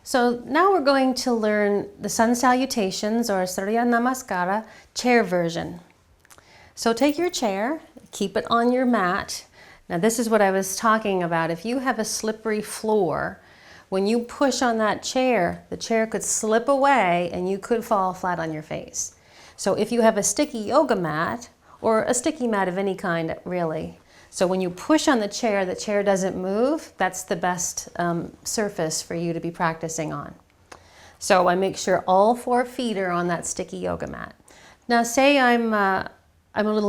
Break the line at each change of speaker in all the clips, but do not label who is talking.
So now we're going to learn the Sun Salutations or Surya Namaskara chair version. So take your chair, keep it on your mat. Now this is what I was talking about. If you have a slippery floor, when you push on that chair, the chair could slip away and you could fall flat on your face. So if you have a sticky yoga mat, or a sticky mat of any kind really, so when you push on the chair doesn't move, that's the best surface for you to be practicing on. So I make sure all 4 feet are on that sticky yoga mat. Now say I'm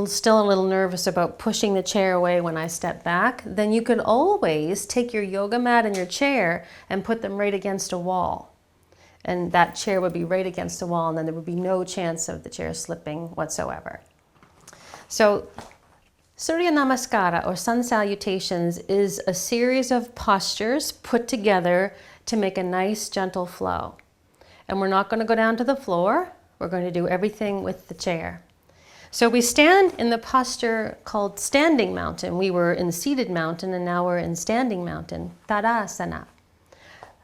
still a little nervous about pushing the chair away when I step back, then you could always take your yoga mat and your chair and put them right against a wall. And that chair would be right against the wall, and then there would be no chance of the chair slipping whatsoever. So Surya Namaskara or Sun Salutations is a series of postures put together to make a nice gentle flow. And we're not going to go down to the floor, we're going to do everything with the chair. So we stand in the posture called Standing Mountain. We were in Seated Mountain and now we're in Standing Mountain, Tadasana.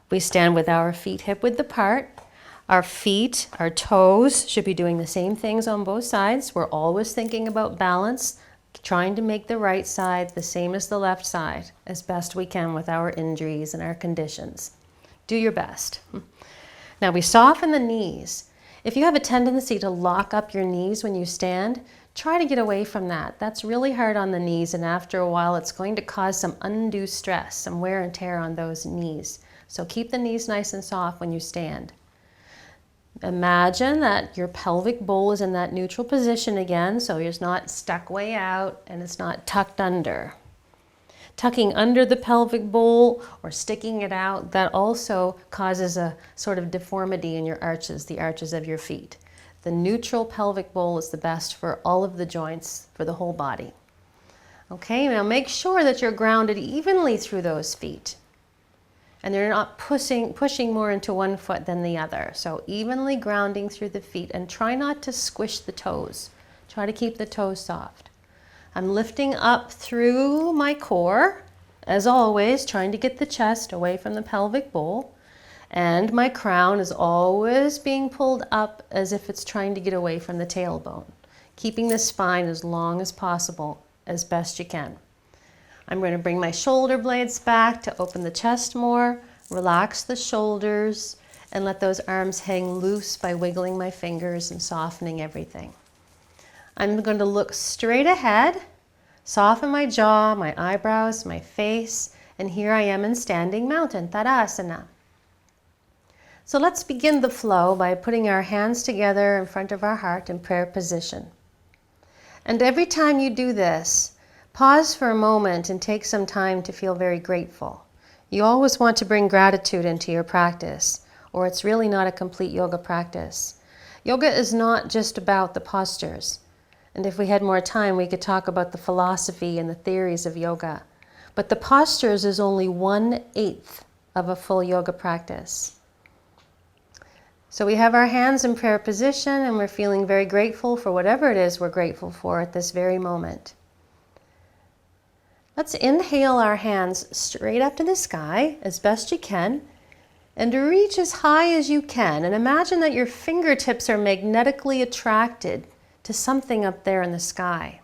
We stand with our feet hip-width apart. Our feet, our toes should be doing the same things on both sides. We're always thinking about balance, trying to make the right side the same as the left side as best we can with our injuries and our conditions. Do your best. Now we soften the knees. If you have a tendency to lock up your knees when you stand, try to get away from that. That's really hard on the knees, and after a while it's going to cause some undue stress, some wear and tear on those knees. So keep the knees nice and soft when you stand. Imagine that your pelvic bowl is in that neutral position again, so it's not stuck way out and it's not tucked under. Tucking under the pelvic bowl or sticking it out, that also causes a sort of deformity in your arches, the arches of your feet. The neutral pelvic bowl is the best for all of the joints, for the whole body. Okay, now make sure that you're grounded evenly through those feet. And they're not pushing more into one foot than the other. So evenly grounding through the feet, and try not to squish the toes. Try to keep the toes soft. I'm lifting up through my core, as always, trying to get the chest away from the pelvic bowl. And my crown is always being pulled up as if it's trying to get away from the tailbone. Keeping the spine as long as possible, as best you can. I'm going to bring my shoulder blades back to open the chest more, relax the shoulders, and let those arms hang loose by wiggling my fingers and softening everything. I'm going to look straight ahead, soften my jaw, my eyebrows, my face, and here I am in Standing Mountain, Tadasana. So let's begin the flow by putting our hands together in front of our heart in prayer position. And every time you do this, pause for a moment and take some time to feel very grateful. You always want to bring gratitude into your practice, or it's really not a complete yoga practice. Yoga is not just about the postures. And if we had more time, we could talk about the philosophy and the theories of yoga. But the postures is only 1/8 of a full yoga practice. So we have our hands in prayer position and we're feeling very grateful for whatever it is we're grateful for at this very moment. Let's inhale our hands straight up to the sky as best you can and reach as high as you can. And imagine that your fingertips are magnetically attracted to something up there in the sky.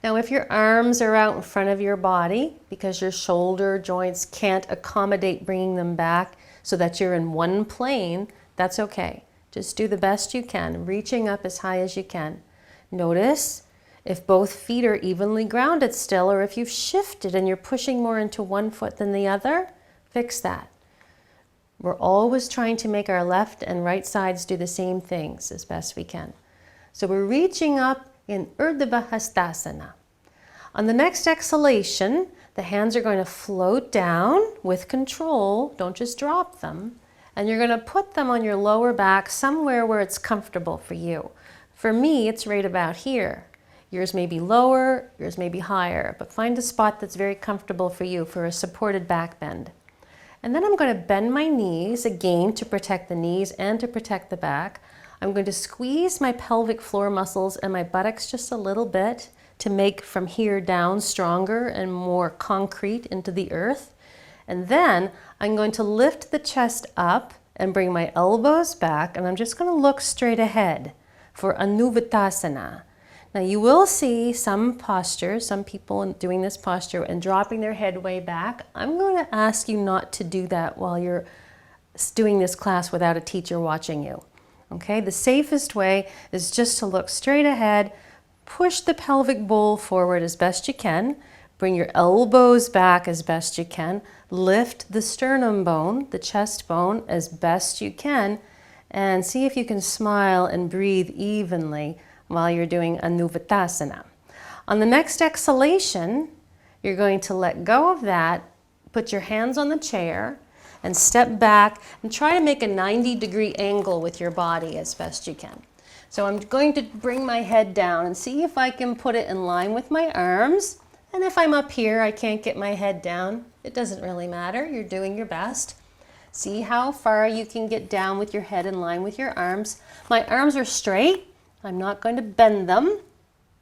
Now if your arms are out in front of your body because your shoulder joints can't accommodate bringing them back so that you're in one plane, that's okay. Just do the best you can, reaching up as high as you can. Notice if both feet are evenly grounded still, or if you've shifted and you're pushing more into one foot than the other, fix that. We're always trying to make our left and right sides do the same things as best we can. So we're reaching up in Urdhva Hastasana. On the next exhalation, the hands are going to float down with control, don't just drop them, and you're going to put them on your lower back somewhere where it's comfortable for you. For me, it's right about here. Yours may be lower, yours may be higher, but find a spot that's very comfortable for you for a supported back bend. And then I'm going to bend my knees again to protect the knees and to protect the back. I'm going to squeeze my pelvic floor muscles and my buttocks just a little bit to make from here down stronger and more concrete into the earth. And then I'm going to lift the chest up and bring my elbows back, and I'm just going to look straight ahead for Anuvattasana. Now you will see some postures, some people doing this posture and dropping their head way back. I'm going to ask you not to do that while you're doing this class without a teacher watching you. Okay, the safest way is just to look straight ahead, push the pelvic bowl forward as best you can, bring your elbows back as best you can, lift the sternum bone, the chest bone, as best you can, and see if you can smile and breathe evenly while you're doing Anuvattasana. On the next exhalation, you're going to let go of that, put your hands on the chair, and step back and try to make a 90-degree angle with your body as best you can. So I'm going to bring my head down and see if I can put it in line with my arms. And if I'm up here, I can't get my head down. It doesn't really matter. You're doing your best. See how far you can get down with your head in line with your arms. My arms are straight. I'm not going to bend them.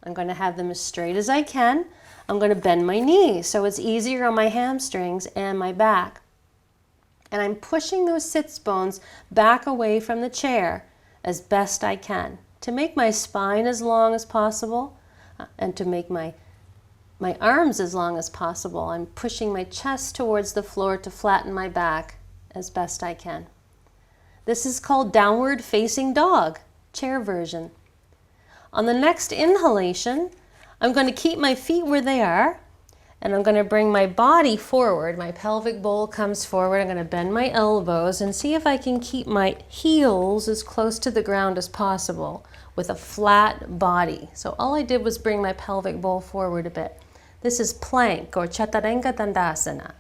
I'm going to have them as straight as I can. I'm going to bend my knees so it's easier on my hamstrings and my back. And I'm pushing those sits bones back away from the chair as best I can to make my spine as long as possible and to make my arms as long as possible. I'm pushing my chest towards the floor to flatten my back as best I can. This is called downward facing dog, chair version. On the next inhalation, I'm going to keep my feet where they are, and I'm going to bring my body forward. My pelvic bowl comes forward. I'm going to bend my elbows and see if I can keep my heels as close to the ground as possible with a flat body. So all I did was bring my pelvic bowl forward a bit. This is plank or Chaturanga Dandasana.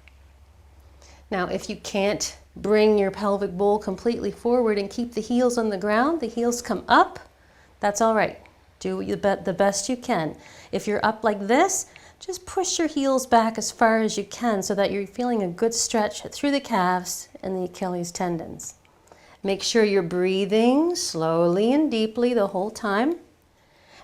Now, if you can't bring your pelvic bowl completely forward and keep the heels on the ground, the heels come up, that's all right. Do the best you can. If you're up like this, just push your heels back as far as you can so that you're feeling a good stretch through the calves and the Achilles tendons. Make sure you're breathing slowly and deeply the whole time.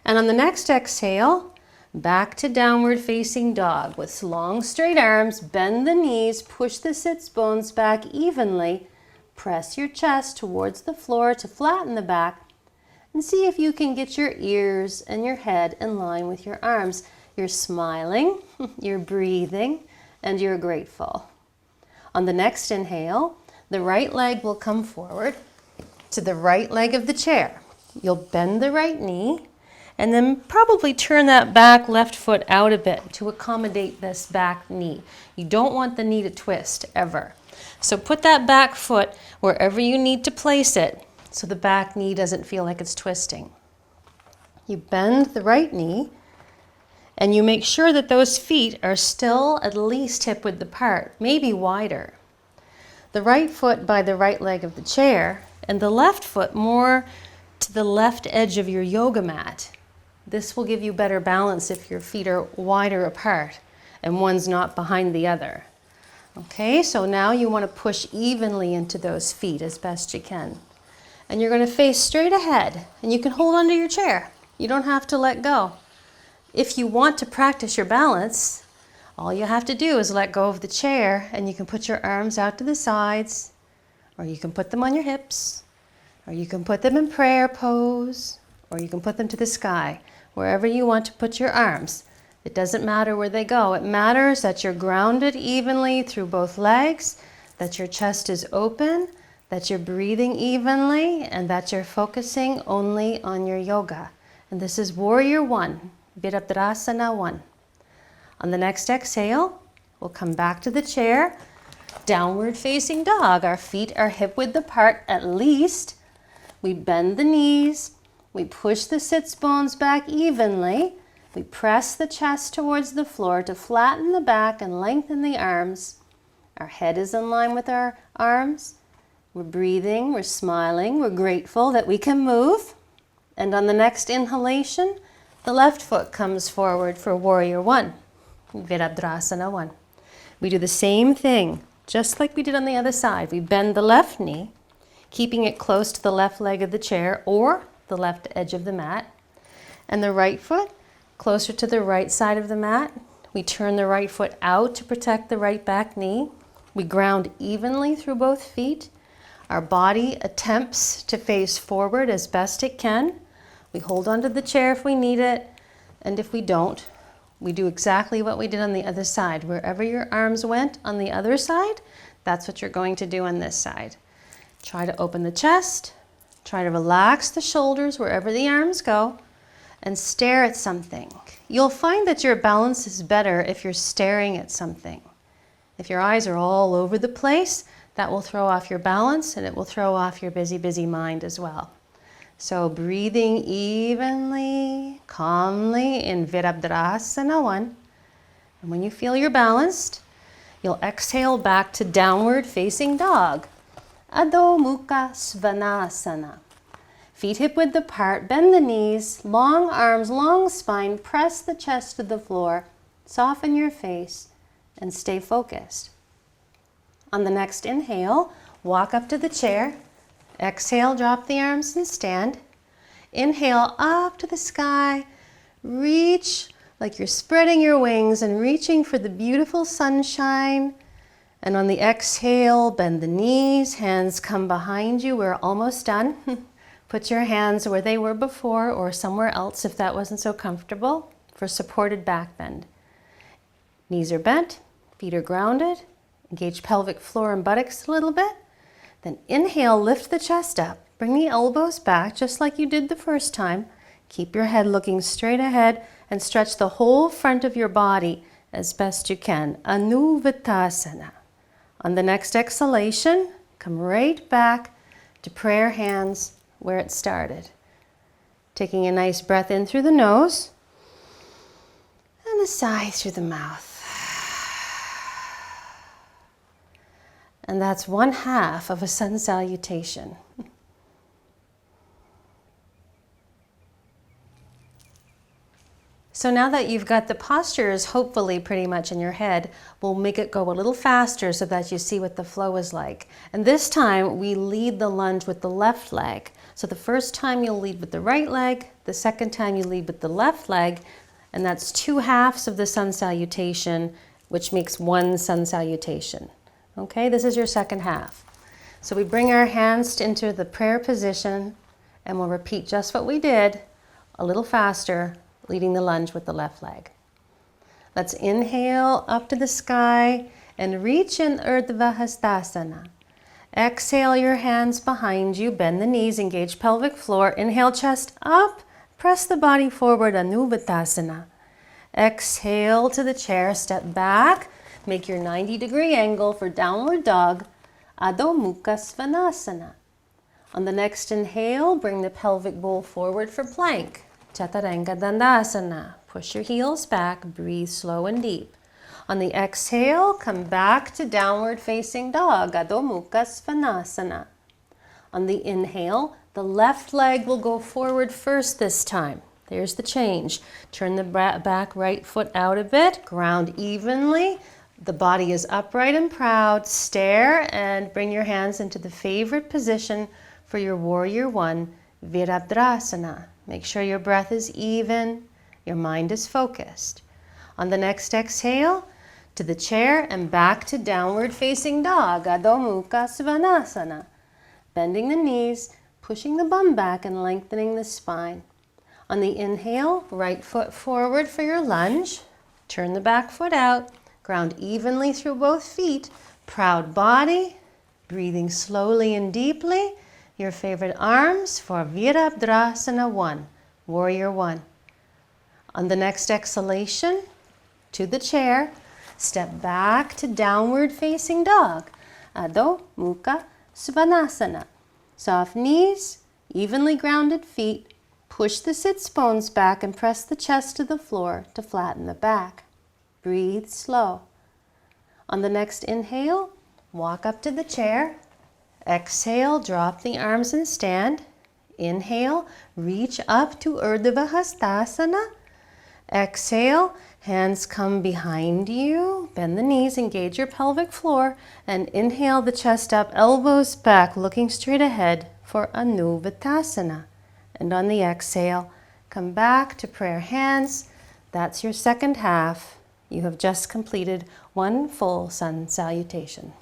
And on the next exhale, back to downward facing dog with long straight arms, bend the knees, push the sits bones back evenly, press your chest towards the floor to flatten the back, and see if you can get your ears and your head in line with your arms. You're smiling, you're breathing, and you're grateful. On the next inhale, the right leg will come forward to the right leg of the chair. You'll bend the right knee and then probably turn that back left foot out a bit to accommodate this back knee. You don't want the knee to twist ever. So put that back foot wherever you need to place it so the back knee doesn't feel like it's twisting. You bend the right knee and you make sure that those feet are still at least hip-width apart, maybe wider. The right foot by the right leg of the chair and the left foot more to the left edge of your yoga mat. This will give you better balance if your feet are wider apart and one's not behind the other. Okay, so now you want to push evenly into those feet as best you can. And you're going to face straight ahead, and you can hold onto your chair. You don't have to let go. If you want to practice your balance, all you have to do is let go of the chair, and you can put your arms out to the sides, or you can put them on your hips, or you can put them in prayer pose, or you can put them to the sky, wherever you want to put your arms. It doesn't matter where they go. It matters that you're grounded evenly through both legs, that your chest is open, that you're breathing evenly, and that you're focusing only on your yoga. And this is Warrior 1. Virabhadrasana 1. On the next exhale, we'll come back to the chair, downward facing dog. Our feet are hip width apart at least. We bend the knees, we push the sits bones back evenly, we press the chest towards the floor to flatten the back and lengthen the arms. Our head is in line with our arms. We're breathing, we're smiling, we're grateful that we can move. And on the next inhalation, the left foot comes forward for Warrior 1, Virabhadrasana 1. We do the same thing, just like we did on the other side. We bend the left knee, keeping it close to the left leg of the chair or the left edge of the mat. And the right foot closer to the right side of the mat. We turn the right foot out to protect the right back knee. We ground evenly through both feet. Our body attempts to face forward as best it can. We hold onto the chair if we need it, and if we don't, we do exactly what we did on the other side. Wherever your arms went on the other side, that's what you're going to do on this side. Try to open the chest, try to relax the shoulders wherever the arms go, and stare at something. You'll find that your balance is better if you're staring at something. If your eyes are all over the place, that will throw off your balance and it will throw off your busy, busy mind as well. So breathing evenly, calmly in Virabhadrasana 1. And when you feel you're balanced, you'll exhale back to downward facing dog. Adho Mukha Svanasana. Feet hip width apart, bend the knees, long arms, long spine, press the chest to the floor, soften your face, and stay focused. On the next inhale, walk up to the chair. Exhale, drop the arms and stand. Inhale, up to the sky. Reach like you're spreading your wings and reaching for the beautiful sunshine. And on the exhale, bend the knees, hands come behind you. We're almost done. Put your hands where they were before or somewhere else if that wasn't so comfortable for supported back bend. Knees are bent, feet are grounded. Engage pelvic floor and buttocks a little bit. Then inhale, lift the chest up. Bring the elbows back just like you did the first time. Keep your head looking straight ahead and stretch the whole front of your body as best you can. Anuvattasana. On the next exhalation, come right back to prayer hands where it started. Taking a nice breath in through the nose and a sigh through the mouth. And that's 1/2 of a sun salutation. So now that you've got the postures hopefully pretty much in your head, we'll make it go a little faster so that you see what the flow is like. And this time we lead the lunge with the left leg. So the first time you'll lead with the right leg, the second time you lead with the left leg, and that's 2/2 of the sun salutation, which makes 1 sun salutation. Okay, this is your second half. So we bring our hands into the prayer position and we'll repeat just what we did a little faster, leading the lunge with the left leg. Let's inhale up to the sky and reach in Urdhva Hastasana. Exhale your hands behind you, bend the knees, engage pelvic floor. Inhale, chest up, press the body forward, Anuvattasana. Exhale to the chair, step back. Make your 90-degree angle for downward dog, Adho Mukha Svanasana. On the next inhale, bring the pelvic bowl forward for plank, Chaturanga Dandasana. Push your heels back, breathe slow and deep. On the exhale, come back to downward facing dog, Adho Mukha Svanasana. On the inhale, the left leg will go forward first this time. There's the change. Turn the back right foot out a bit, ground evenly. The body is upright and proud. Stare and bring your hands into the favorite position for your warrior 1, Virabhadrasana. Make sure your breath is even, your mind is focused. On the next exhale, to the chair and back to downward facing dog, Adho Mukha Svanasana. Bending the knees, pushing the bum back and lengthening the spine. On the inhale, right foot forward for your lunge. Turn the back foot out. Ground evenly through both feet. Proud body. Breathing slowly and deeply. Your favorite arms for Virabhadrasana 1, Warrior 1. On the next exhalation, to the chair. Step back to downward facing dog. Adho Mukha Svanasana. Soft knees, evenly grounded feet. Push the sits bones back and press the chest to the floor to flatten the back. Breathe slow. On the next inhale, walk up to the chair. Exhale, drop the arms and stand. Inhale, reach up to Urdhva Hastasana. Exhale, hands come behind you. Bend the knees, engage your pelvic floor, and inhale the chest up, elbows back, looking straight ahead for Anuvattasana. And on the exhale, come back to prayer hands. That's your second half. You have just completed 1 full sun salutation.